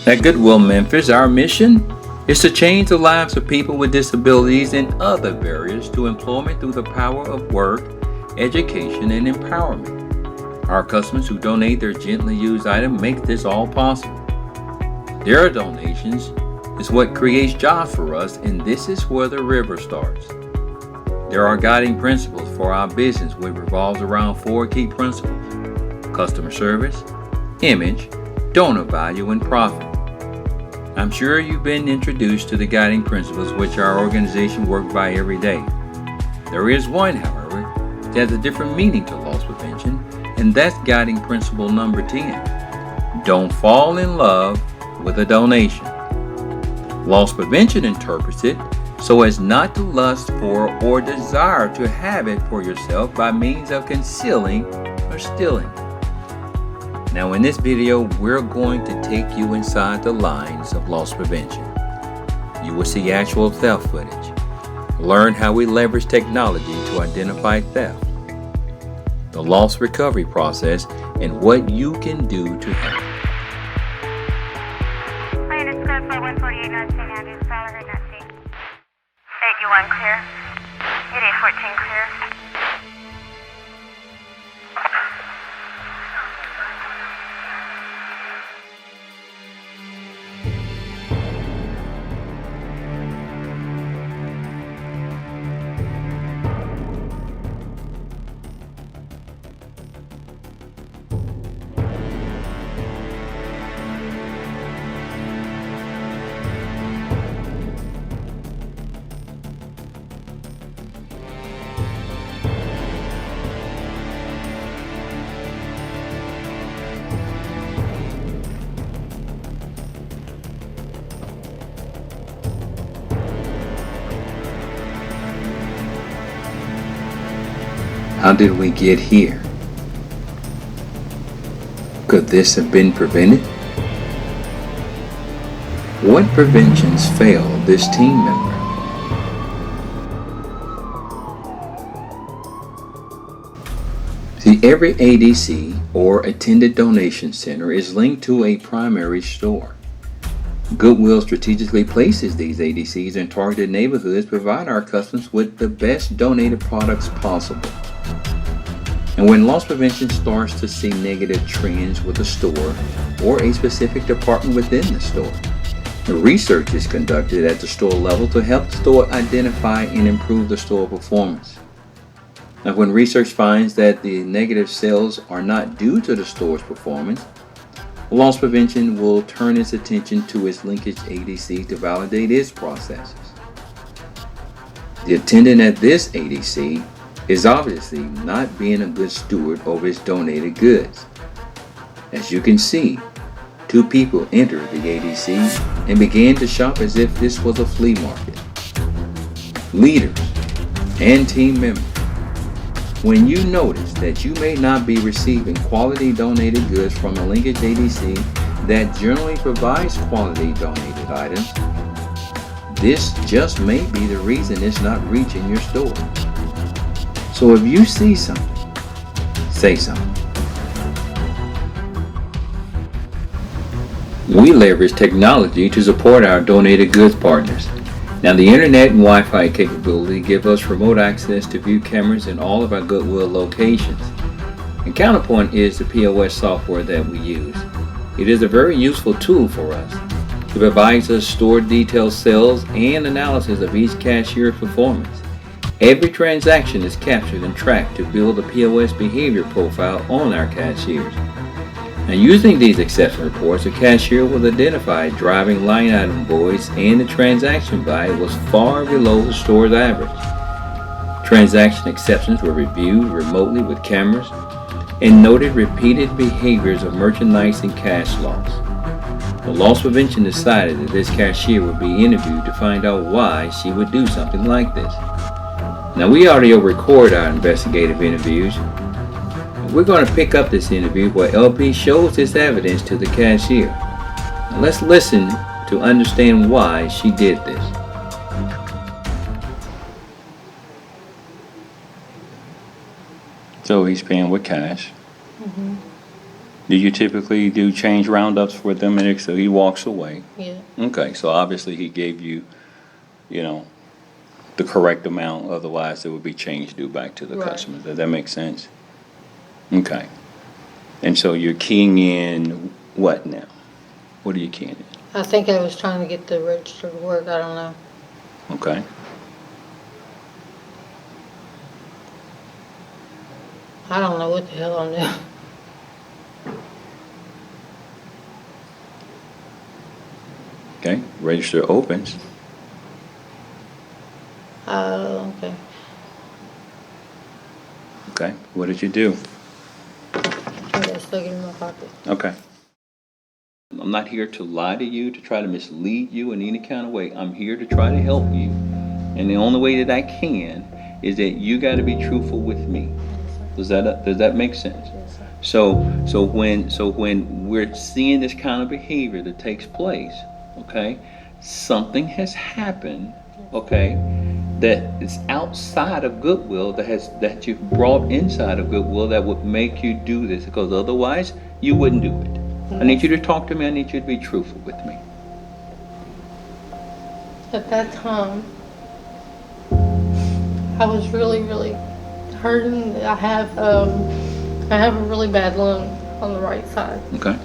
At Goodwill, Memphis, our mission is to change the lives of people with disabilities and other barriers to employment through the power of work, education, and empowerment. Our customers who donate their gently used item make this all possible. Their donations is what creates jobs for us, and this is where the river starts. There are guiding principles for our business, which revolves around 4 key principles: customer service, image, donor value, and profit. I'm sure you've been introduced to the guiding principles which our organization works by every day. There is one, however, that has a different meaning to loss prevention, and that's guiding principle number 10. Don't fall in love with a donation. Loss prevention interprets it so as not to lust for or desire to have it for yourself by means of concealing or stealing. Now in this video, we're going to take you inside the lines of loss prevention. You will see actual theft footage, learn how we leverage technology to identify theft, the loss recovery process, and what you can do to help. Hi, it's code for 148 North St. Andrews. Caller heard not seen. 81 clear. 8814 clear. How did we get here? Could this have been prevented? What preventions failed this team member? See, every ADC or attended donation center is linked to a primary store. Goodwill strategically places these ADCs in targeted neighborhoods to provide our customers with the best donated products possible. And when loss prevention starts to see negative trends with a store or a specific department within the store, the research is conducted at the store level to help the store identify and improve the store performance. Now, when research finds that the negative sales are not due to the store's performance, loss prevention will turn its attention to its linkage ADC to validate its processes. The attendant at this ADC is obviously not being a good steward over its donated goods. As you can see, 2 people entered the ADC and began to shop as if this was a flea market. Leaders and team members, when you notice that you may not be receiving quality donated goods from a linkage ADC that generally provides quality donated items, this just may be the reason it's not reaching your store. So if you see something, say something. We leverage technology to support our donated goods partners. Now, the internet and Wi-Fi capability give us remote access to view cameras in all of our Goodwill locations. And Counterpoint is the POS software that we use. It is a very useful tool for us. It provides us stored detailed sales and analysis of each cashier's performance. Every transaction is captured and tracked to build a POS behavior profile on our cashiers. Now, using these exception reports, a cashier will identify driving line item voids and the transaction value was far below the store's average. Transaction exceptions were reviewed remotely with cameras and noted repeated behaviors of merchandising cash loss. The loss prevention decided that this cashier would be interviewed to find out why she would do something like this. Now, we audio record our investigative interviews. We're going to pick up this interview where LP shows this evidence to the cashier. Now, let's listen to understand why she did this. So he's paying with cash. Mm-hmm. Do you typically do change roundups for them, and so he walks away? Yeah. Okay, so obviously he gave you, the correct amount, otherwise it would be change due back to the Right. customer. Does that make sense? Okay. And so you're keying in what now? What are you keying in? I think I was trying to get the register to work. I don't know. Okay. I don't know what the hell I'm doing. Okay, register opens. Okay. Okay, what did you do? I got stuck it in my pocket. Okay. I'm not here to lie to you, to try to mislead you in any kind of way. I'm here to try to help you. And the only way that I can is that you got to be truthful with me. Does that make sense? Yes, sir. So when we're seeing this kind of behavior that takes place, okay, something has happened, okay, that is outside of Goodwill, that you've brought inside of Goodwill that would make you do this, because otherwise you wouldn't do it. I need you to talk to me. I need you to be truthful with me. At that time, I was really, really hurting. I have a really bad lung on the right side, Okay.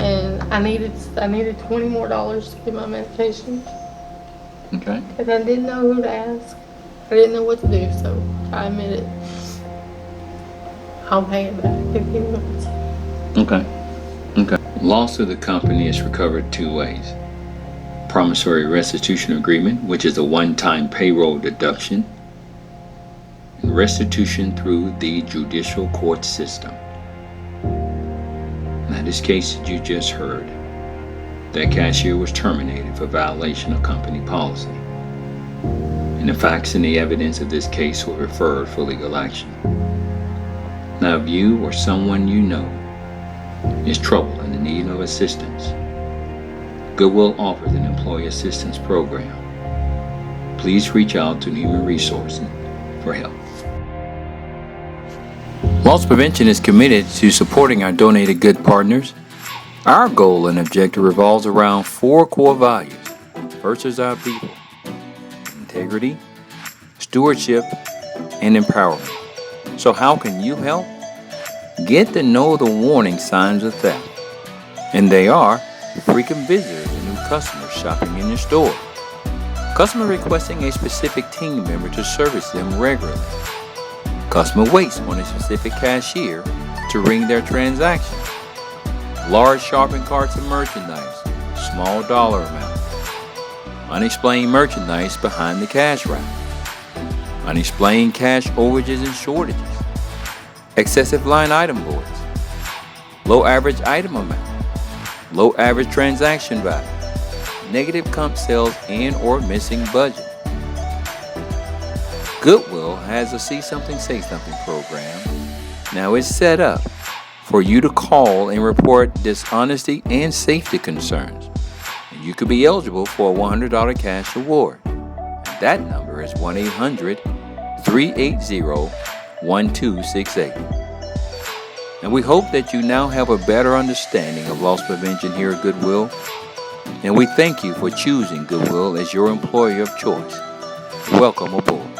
and I needed $20 more to get my medication, Okay. and I didn't know who to ask. I didn't know what to do, so I admit it. I'll pay it back if you want. Okay. Okay. Loss of the company is recovered two ways. Promissory restitution agreement, which is a one-time payroll deduction, and restitution through the judicial court system. Now, this case that you just heard, that cashier was terminated for violation of company policy. And the facts and the evidence of this case were referred for legal action. Now, if you or someone you know is troubled and in need of assistance, Goodwill offers an employee assistance program. Please reach out to Human Resources for help. Loss Prevention is committed to supporting our donated good partners. Our goal and objective revolves around four core values. First is our people: integrity, stewardship, and empowerment. So how can you help? Get to know the warning signs of theft. And they are frequent visitors and new customers shopping in your store, customer requesting a specific team member to service them regularly, customer waits on a specific cashier to ring their transaction, large shopping carts of merchandise, small dollar amount, unexplained merchandise behind the cash wrap, unexplained cash overages and shortages, excessive line item boards, low average item amount, low average transaction value, negative comp sales and or missing budget. Goodwill has a See Something, Say Something program. Now it's set up for you to call and report dishonesty and safety concerns. And you could be eligible for a $100 cash award. And that number is 1-800-380-1268. And we hope that you now have a better understanding of loss prevention here at Goodwill. And we thank you for choosing Goodwill as your employer of choice. Welcome aboard.